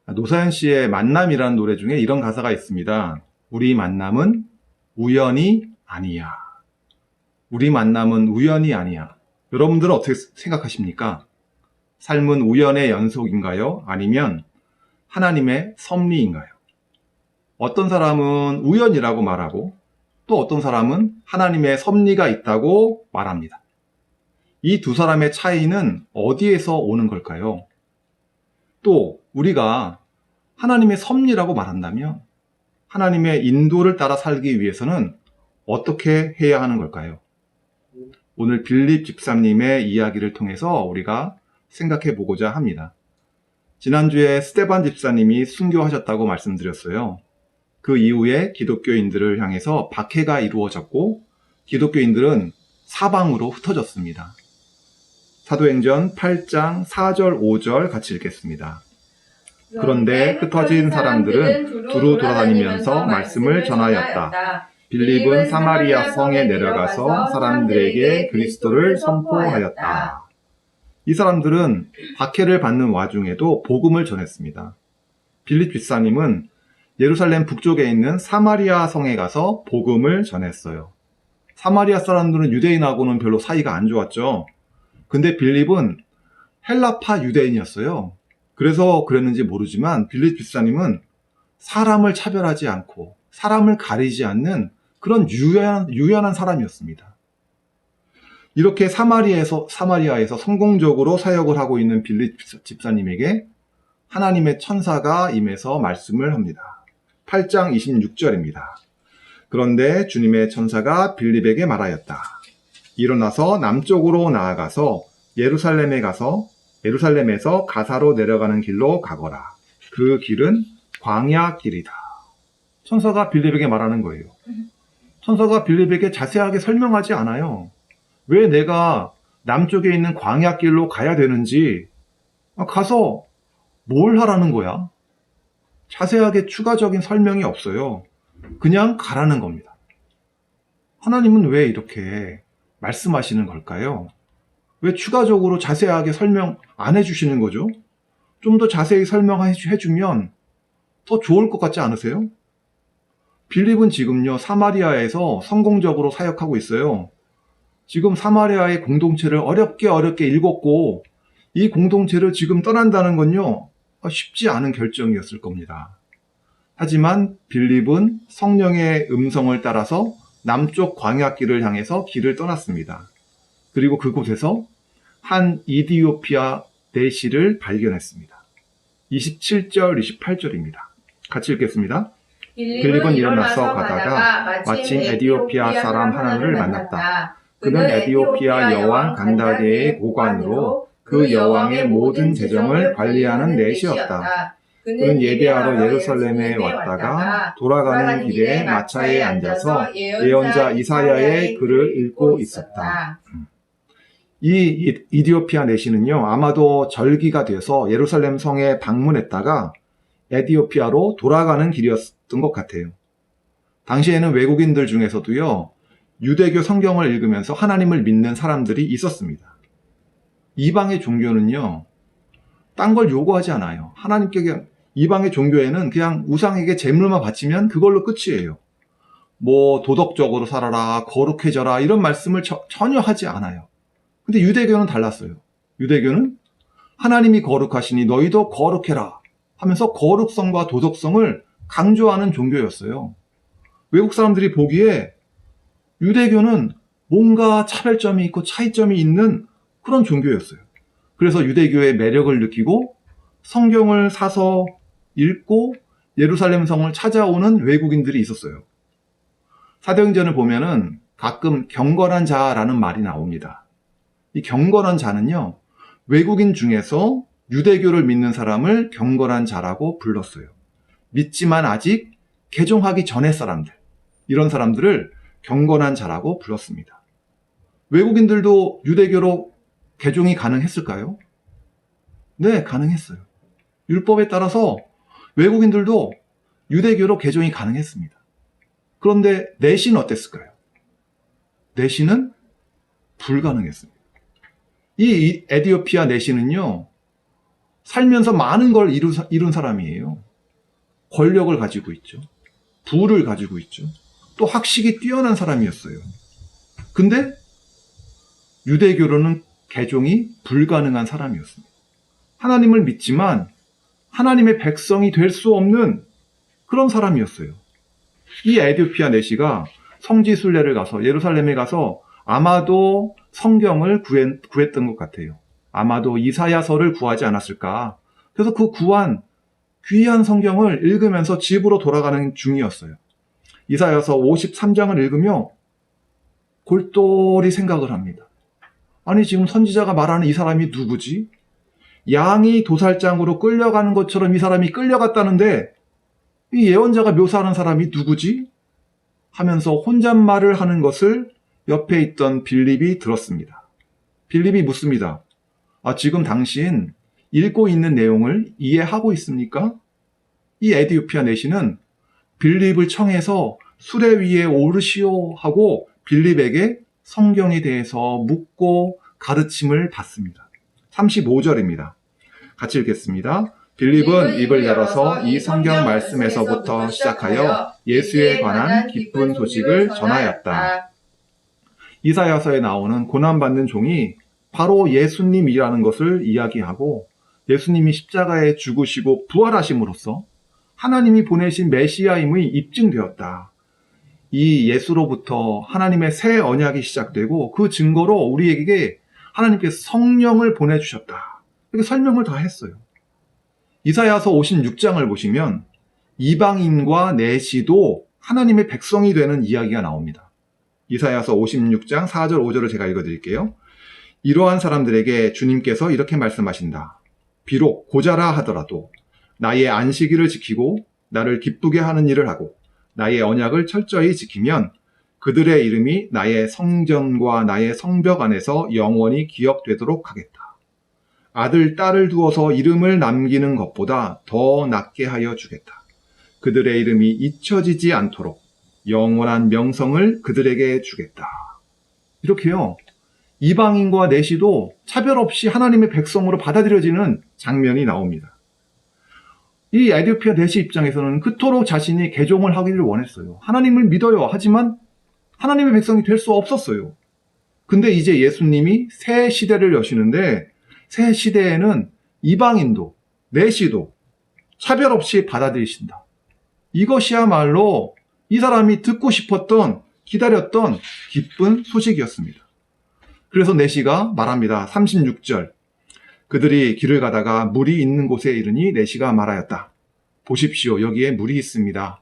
노사연 씨의 만남이라는 노래 중에 이런 가사가 있습니다. 우리 만남은 우연이 아니야. 우리 만남은 우연이 아니야. 여러분들은 어떻게 생각하십니까? 삶은 우연의 연속인가요? 아니면 하나님의 섭리인가요? 어떤 사람은 우연이라고 말하고 또 어떤 사람은 하나님의 섭리가 있다고 말합니다. 이 두 사람의 차이는 어디에서 오는 걸까요? 또 우리가 하나님의 섭리라고 말한다면 하나님의 인도를 따라 살기 위해서는 어떻게 해야 하는 걸까요? 오늘 빌립 집사님의 이야기를 통해서 우리가 생각해 보고자 합니다. 지난주에 스테반 집사님이 순교하셨다고 말씀드렸어요. 그 이후에 기독교인들을 향해서 박해가 이루어졌고 기독교인들은 사방으로 흩어졌습니다. 사도행전 8장 4절 5절 같이 읽겠습니다. 그런데 흩어진 사람들은 두루 돌아다니면서 말씀을 전하였다. 빌립은 사마리아 성에 내려가서 사람들에게 그리스도를 선포하였다. 이 사람들은 박해를 받는 와중에도 복음을 전했습니다. 빌립 집사님은 예루살렘 북쪽에 있는 사마리아 성에 가서 복음을 전했어요. 사마리아 사람들은 유대인하고는 별로 사이가 안 좋았죠. 근데 빌립은 헬라파 유대인이었어요. 그래서 그랬는지 모르지만 빌립 집사님은 사람을 차별하지 않고 사람을 가리지 않는 그런 유연한 사람이었습니다. 이렇게 사마리아에서 성공적으로 사역을 하고 있는 빌립 집사님에게 하나님의 천사가 임해서 말씀을 합니다. 8장 26절입니다. 그런데 주님의 천사가 빌립에게 말하였다. 일어나서 남쪽으로 나아가서 예루살렘에서 가사로 내려가는 길로 가거라. 그 길은 광야 길이다. 천사가 빌립에게 말하는 거예요. 천사가 빌립에게 자세하게 설명하지 않아요. 왜 내가 남쪽에 있는 광야 길로 가야 되는지, 가서 뭘 하라는 거야? 자세하게 추가적인 설명이 없어요. 그냥 가라는 겁니다. 하나님은 왜 이렇게 말씀하시는 걸까요? 왜 추가적으로 자세하게 설명 안 해주시는 거죠? 좀 더 자세히 설명해주면 더 좋을 것 같지 않으세요? 빌립은 지금요, 사마리아에서 성공적으로 사역하고 있어요. 지금 사마리아의 공동체를 어렵게 읽었고, 이 공동체를 지금 떠난다는 건요, 쉽지 않은 결정이었을 겁니다. 하지만 빌립은 성령의 음성을 따라서 남쪽 광야길을 향해서 길을 떠났습니다. 그리고 그곳에서 한 이디오피아 내시를 발견했습니다. 27절, 28절입니다. 같이 읽겠습니다. 빌립은 일어나서 가다가 마침 에디오피아 사람 하나를 만났다. 그는 에디오피아 여왕 간다게의 고관으로 그 여왕의 모든 재정을 관리하는 내시였다. 그는 예배하러 예루살렘에 왔다가 돌아가는 길에 마차에 앉아서 예언자 이사야의 글을 읽고 있었다. 이 이디오피아 내시는요, 아마도 절기가 돼서 예루살렘 성에 방문했다가 에디오피아로 돌아가는 길이었던 것 같아요. 당시에는 외국인들 중에서도요, 유대교 성경을 읽으면서 하나님을 믿는 사람들이 있었습니다. 이방의 종교는요, 딴 걸 요구하지 않아요. 하나님께 이방의 종교에는 그냥 우상에게 제물만 바치면 그걸로 끝이에요. 뭐 도덕적으로 살아라, 거룩해져라 이런 말씀을 전혀 하지 않아요. 근데 유대교는 달랐어요. 유대교는 하나님이 거룩하시니 너희도 거룩해라 하면서 거룩성과 도덕성을 강조하는 종교였어요. 외국 사람들이 보기에 유대교는 뭔가 차별점이 있고 차이점이 있는 그런 종교였어요. 그래서 유대교의 매력을 느끼고 성경을 사서 읽고 예루살렘 성을 찾아오는 외국인들이 있었어요. 사도행전을 보면은 가끔 경건한 자라는 말이 나옵니다. 이 경건한 자는요, 외국인 중에서 유대교를 믿는 사람을 경건한 자라고 불렀어요. 믿지만 아직 개종하기 전의 사람들, 이런 사람들을 경건한 자라고 불렀습니다. 외국인들도 유대교로 개종이 가능했을까요? 네, 가능했어요. 율법에 따라서 외국인들도 유대교로 개종이 가능했습니다. 그런데 내시는 어땠을까요? 내시는 불가능했습니다. 이 에디오피아 내시는요, 살면서 많은 걸 이룬 사람이에요. 권력을 가지고 있죠. 부를 가지고 있죠. 또 학식이 뛰어난 사람이었어요. 근데 유대교로는 개종이 불가능한 사람이었습니다. 하나님을 믿지만 하나님의 백성이 될 수 없는 그런 사람이었어요. 이 에디오피아 내시가 성지순례를 가서 예루살렘에 가서 아마도 성경을 구했던 것 같아요. 아마도 이사야서를 구하지 않았을까. 그래서 그 구한 귀한 성경을 읽으면서 집으로 돌아가는 중이었어요. 이사야서 53장을 읽으며 골똘히 생각을 합니다. 아니, 지금 선지자가 말하는 이 사람이 누구지? 양이 도살장으로 끌려가는 것처럼 이 사람이 끌려갔다는데 이 예언자가 묘사하는 사람이 누구지? 하면서 혼잣말을 하는 것을 옆에 있던 빌립이 들었습니다. 빌립이 묻습니다. 지금 당신 읽고 있는 내용을 이해하고 있습니까? 이 에디오피아 내시는 빌립을 청해서 수레 위에 오르시오 하고 빌립에게 성경에 대해서 묻고 가르침을 받습니다. 35절입니다. 같이 읽겠습니다. 빌립은 입을 열어서 이 성경 말씀에서부터 시작하여 예수에 관한 기쁜 소식을 전하였다. 이사야서에 나오는 고난받는 종이 바로 예수님이라는 것을 이야기하고 예수님이 십자가에 죽으시고 부활하심으로써 하나님이 보내신 메시아임이 입증되었다. 이 예수로부터 하나님의 새 언약이 시작되고 그 증거로 우리에게 하나님께서 성령을 보내주셨다. 이렇게 설명을 다 했어요. 이사야서 56장을 보시면 이방인과 내시도 하나님의 백성이 되는 이야기가 나옵니다. 이사야서 56장 4절 5절을 제가 읽어드릴게요. 이러한 사람들에게 주님께서 이렇게 말씀하신다. 비록 고자라 하더라도 나의 안식일을 지키고 나를 기쁘게 하는 일을 하고 나의 언약을 철저히 지키면 그들의 이름이 나의 성전과 나의 성벽 안에서 영원히 기억되도록 하겠다. 아들, 딸을 두어서 이름을 남기는 것보다 더 낫게 하여 주겠다. 그들의 이름이 잊혀지지 않도록 영원한 명성을 그들에게 주겠다. 이렇게요. 이방인과 내시도 차별 없이 하나님의 백성으로 받아들여지는 장면이 나옵니다. 이 에디오피아 내시 입장에서는 그토록 자신이 개종을 하기를 원했어요. 하나님을 믿어요. 하지만 하나님의 백성이 될 수 없었어요. 근데 이제 예수님이 새 시대를 여시는데 새 시대에는 이방인도 내시도 차별 없이 받아들이신다. 이것이야말로 이 사람이 듣고 싶었던 기다렸던 기쁜 소식이었습니다. 그래서 내시가 말합니다. 36절. 그들이 길을 가다가 물이 있는 곳에 이르니 내시가 말하였다. 보십시오. 여기에 물이 있습니다.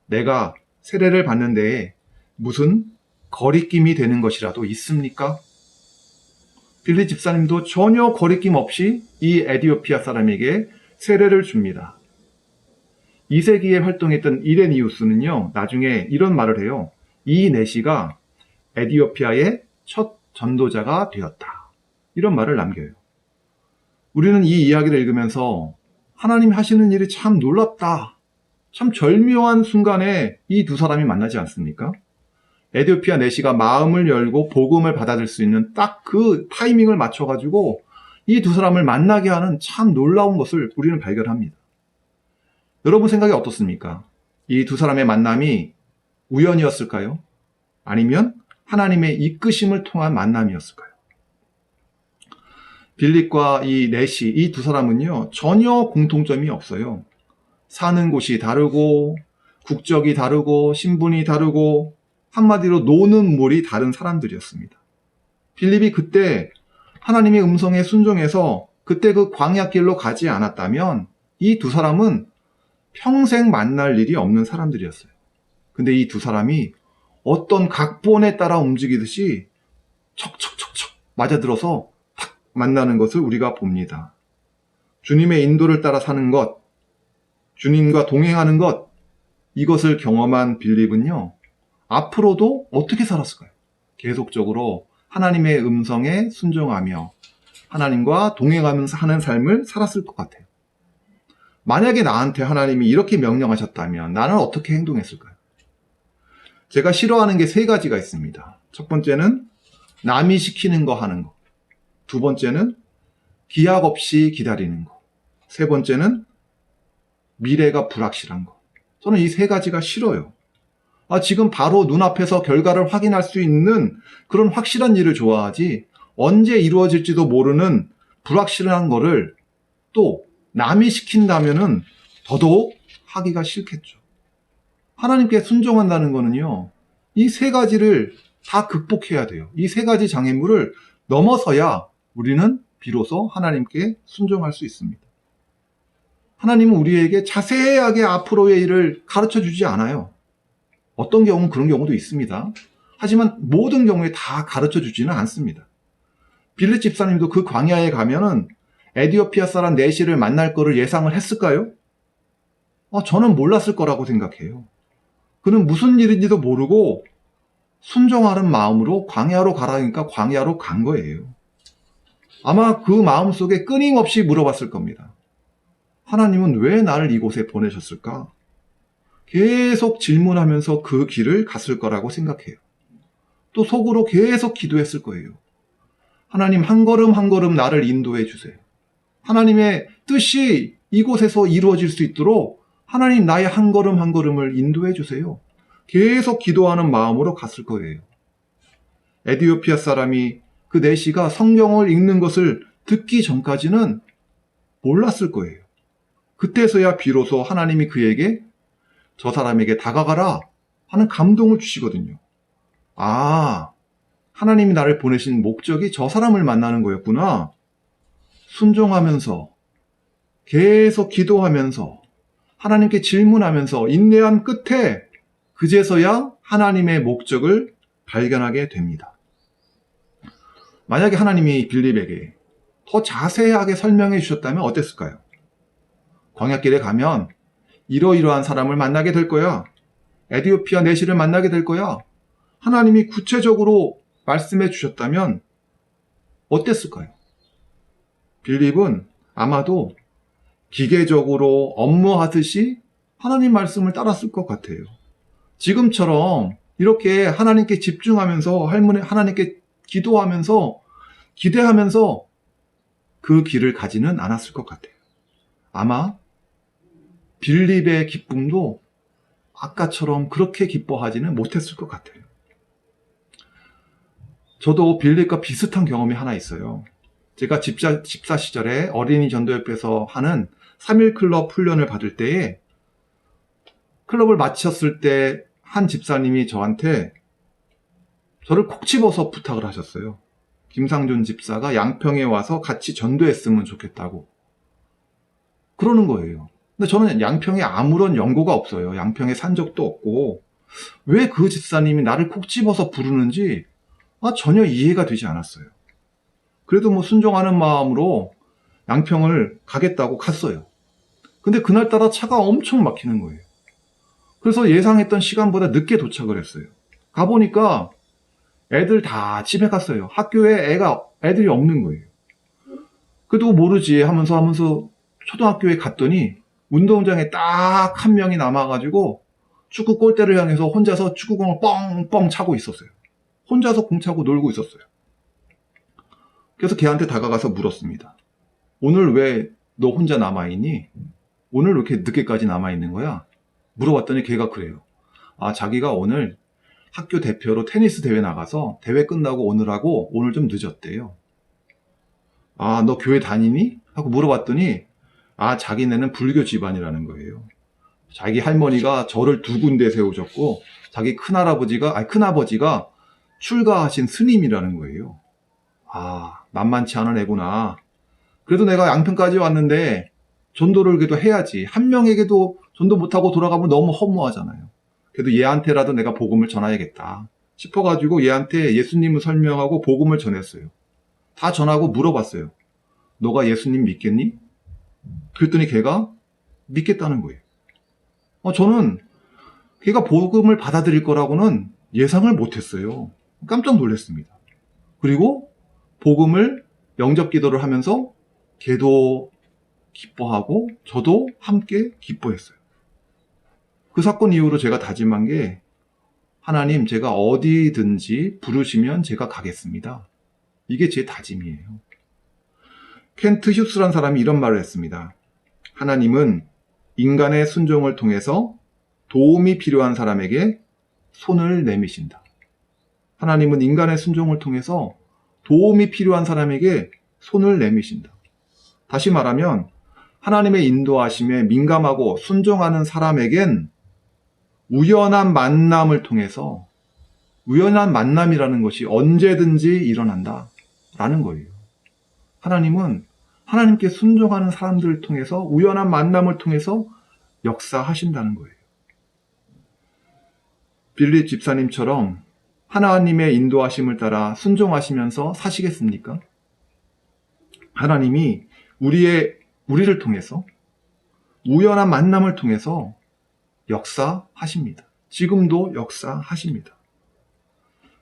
내가 세례를 받는 데에 무슨 거리낌이 되는 것이라도 있습니까? 빌립 집사님도 전혀 거리낌 없이 이 에디오피아 사람에게 세례를 줍니다. 2세기에 활동했던 이레니우스는요, 나중에 이런 말을 해요. 이 내시가 에디오피아의 첫 전도자가 되었다. 이런 말을 남겨요. 우리는 이 이야기를 읽으면서 하나님 하시는 일이 참 놀랍다. 참 절묘한 순간에 이 두 사람이 만나지 않습니까? 에디오피아 내시가 마음을 열고 복음을 받아들일 수 있는 딱 그 타이밍을 맞춰가지고 이 두 사람을 만나게 하는 참 놀라운 것을 우리는 발견합니다. 여러분 생각이 어떻습니까? 이 두 사람의 만남이 우연이었을까요? 아니면 하나님의 이끄심을 통한 만남이었을까요? 빌립과 이 내시, 이 두 사람은요, 전혀 공통점이 없어요. 사는 곳이 다르고, 국적이 다르고, 신분이 다르고, 한마디로 노는 물이 다른 사람들이었습니다. 빌립이 그때 하나님의 음성에 순종해서 그때 그 광야길로 가지 않았다면 이 두 사람은 평생 만날 일이 없는 사람들이었어요. 근데 이 두 사람이 어떤 각본에 따라 움직이듯이 척척척척 맞아들어서 탁 만나는 것을 우리가 봅니다. 주님의 인도를 따라 사는 것, 주님과 동행하는 것, 이것을 경험한 빌립은요, 앞으로도 어떻게 살았을까요? 계속적으로 하나님의 음성에 순종하며 하나님과 동행하면서 하는 삶을 살았을 것 같아요. 만약에 나한테 하나님이 이렇게 명령하셨다면 나는 어떻게 행동했을까요? 제가 싫어하는 게 세 가지가 있습니다. 첫 번째는 남이 시키는 거 하는 거. 두 번째는 기약 없이 기다리는 거. 세 번째는 미래가 불확실한 거. 저는 이 세 가지가 싫어요. 지금 바로 눈앞에서 결과를 확인할 수 있는 그런 확실한 일을 좋아하지, 언제 이루어질지도 모르는 불확실한 거를 또 남이 시킨다면은 더더욱 하기가 싫겠죠. 하나님께 순종한다는 거는요, 이 세 가지를 다 극복해야 돼요. 이 세 가지 장애물을 넘어서야 우리는 비로소 하나님께 순종할 수 있습니다. 하나님은 우리에게 자세하게 앞으로의 일을 가르쳐 주지 않아요. 어떤 경우는 그런 경우도 있습니다. 하지만 모든 경우에 다 가르쳐 주지는 않습니다. 빌립 집사님도 그 광야에 가면은 에디오피아 사람 네시를 만날 거를 예상을 했을까요? 저는 몰랐을 거라고 생각해요. 그는 무슨 일인지도 모르고 순종하는 마음으로 광야로 가라니까 광야로 간 거예요. 아마 그 마음속에 끊임없이 물어봤을 겁니다. 하나님은 왜 나를 이곳에 보내셨을까? 계속 질문하면서 그 길을 갔을 거라고 생각해요. 또 속으로 계속 기도했을 거예요. 하나님, 한 걸음 한 걸음 나를 인도해 주세요. 하나님의 뜻이 이곳에서 이루어질 수 있도록 하나님, 나의 한 걸음 한 걸음을 인도해 주세요. 계속 기도하는 마음으로 갔을 거예요. 에디오피아 사람이 그 네시가 성경을 읽는 것을 듣기 전까지는 몰랐을 거예요. 그때서야 비로소 하나님이 그에게 저 사람에게 다가가라 하는 감동을 주시거든요. 하나님이 나를 보내신 목적이 저 사람을 만나는 거였구나. 순종하면서 계속 기도하면서 하나님께 질문하면서 인내한 끝에 그제서야 하나님의 목적을 발견하게 됩니다. 만약에 하나님이 빌립에게 더 자세하게 설명해 주셨다면 어땠을까요? 광야길에 가면 이러이러한 사람을 만나게 될 거야. 에디오피아 네시를 만나게 될 거야. 하나님이 구체적으로 말씀해 주셨다면 어땠을까요? 빌립은 아마도 기계적으로 업무하듯이 하나님 말씀을 따랐을 것 같아요. 지금처럼 이렇게 하나님께 집중하면서 하나님께 기도하면서 기대하면서 그 길을 가지는 않았을 것 같아요. 아마 빌립의 기쁨도 아까처럼 그렇게 기뻐하지는 못했을 것 같아요. 저도 빌립과 비슷한 경험이 하나 있어요. 제가 집사 시절에 어린이 전도협회에서 하는 3일 클럽 훈련을 받을 때에 클럽을 마쳤을 때 한 집사님이 저한테 저를 콕 집어서 부탁을 하셨어요. 김상존 집사가 양평에 와서 같이 전도했으면 좋겠다고. 그러는 거예요. 근데 저는 양평에 아무런 연고가 없어요. 양평에 산 적도 없고 왜 그 집사님이 나를 콕 집어서 부르는지 전혀 이해가 되지 않았어요. 그래도 순종하는 마음으로 양평을 가겠다고 갔어요. 근데 그날따라 차가 엄청 막히는 거예요. 그래서 예상했던 시간보다 늦게 도착을 했어요. 가보니까 애들 다 집에 갔어요. 학교에 애들이 없는 거예요. 그래도 모르지 하면서 초등학교에 갔더니 운동장에 딱 한 명이 남아가지고 축구 골대를 향해서 혼자서 축구공을 뻥뻥 차고 있었어요. 혼자서 공 차고 놀고 있었어요. 그래서 걔한테 다가가서 물었습니다. 오늘 왜 너 혼자 남아있니? 오늘 왜 이렇게 늦게까지 남아있는 거야? 물어봤더니 걔가 그래요. 자기가 오늘 학교 대표로 테니스 대회 나가서 대회 끝나고 오느라고 오늘 좀 늦었대요. 너 교회 다니니? 하고 물어봤더니 자기네는 불교 집안이라는 거예요. 자기 할머니가 절을 2군데 세우셨고 자기 큰아버지가 출가하신 스님이라는 거예요. 만만치 않은 애구나. 그래도 내가 양평까지 왔는데 전도를 그래도 해야지. 한 명에게도 전도 못하고 돌아가면 너무 허무하잖아요. 그래도 얘한테라도 내가 복음을 전해야겠다 싶어가지고 얘한테 예수님을 설명하고 복음을 전했어요. 다 전하고 물어봤어요. 너가 예수님 믿겠니? 그랬더니 걔가 믿겠다는 거예요. 저는 걔가 복음을 받아들일 거라고는 예상을 못했어요. 깜짝 놀랐습니다. 그리고 복음을 영접 기도를 하면서 걔도 기뻐하고 저도 함께 기뻐했어요. 그 사건 이후로 제가 다짐한 게 하나님, 제가 어디든지 부르시면 제가 가겠습니다. 이게 제 다짐이에요. 켄트 휴스란 사람이 이런 말을 했습니다. 하나님은 인간의 순종을 통해서 도움이 필요한 사람에게 손을 내미신다. 하나님은 인간의 순종을 통해서 도움이 필요한 사람에게 손을 내미신다. 다시 말하면 하나님의 인도하심에 민감하고 순종하는 사람에겐 우연한 만남을 통해서, 우연한 만남이라는 것이 언제든지 일어난다 라는 거예요. 하나님은 하나님께 순종하는 사람들을 통해서, 우연한 만남을 통해서 역사하신다는 거예요. 빌립 집사님처럼 하나님의 인도하심을 따라 순종하시면서 사시겠습니까? 하나님이 우리를 통해서, 우연한 만남을 통해서 역사하십니다. 지금도 역사하십니다.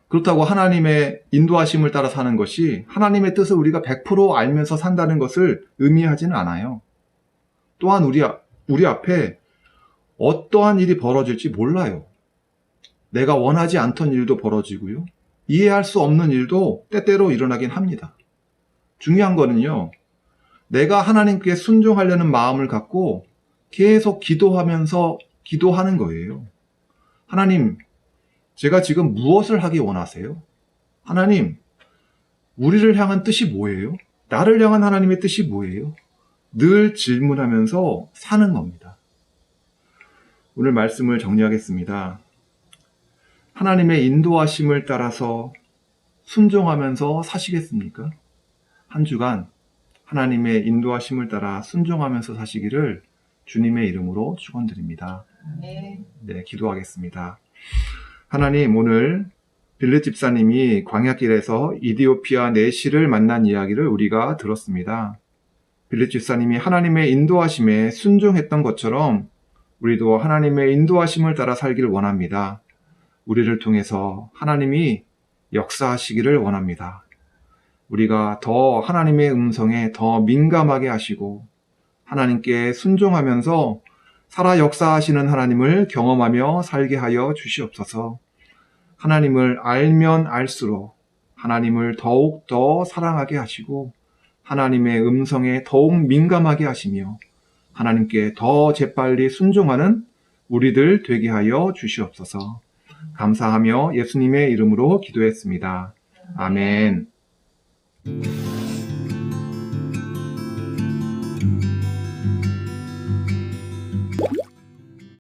그렇다고 하나님의 인도하심을 따라 사는 것이 하나님의 뜻을 우리가 100% 알면서 산다는 것을 의미하지는 않아요. 또한 우리 앞에 어떠한 일이 벌어질지 몰라요. 내가 원하지 않던 일도 벌어지고요. 이해할 수 없는 일도 때때로 일어나긴 합니다. 중요한 거는요, 내가 하나님께 순종하려는 마음을 갖고 계속 기도하는 거예요. 하나님, 제가 지금 무엇을 하기 원하세요? 하나님, 우리를 향한 뜻이 뭐예요? 나를 향한 하나님의 뜻이 뭐예요? 늘 질문하면서 사는 겁니다. 오늘 말씀을 정리하겠습니다. 하나님의 인도하심을 따라서 순종하면서 사시겠습니까? 한 주간 하나님의 인도하심을 따라 순종하면서 사시기를 주님의 이름으로 축원드립니다. 네, 기도하겠습니다. 하나님, 오늘 빌립 집사님이 광야길에서 이디오피아 내시를 만난 이야기를 우리가 들었습니다. 빌립 집사님이 하나님의 인도하심에 순종했던 것처럼 우리도 하나님의 인도하심을 따라 살기를 원합니다. 우리를 통해서 하나님이 역사하시기를 원합니다. 우리가 더 하나님의 음성에 더 민감하게 하시고 하나님께 순종하면서 살아 역사하시는 하나님을 경험하며 살게 하여 주시옵소서. 하나님을 알면 알수록 하나님을 더욱 더 사랑하게 하시고 하나님의 음성에 더욱 민감하게 하시며 하나님께 더 재빨리 순종하는 우리들 되게 하여 주시옵소서. 감사하며 예수님의 이름으로 기도했습니다. 아멘.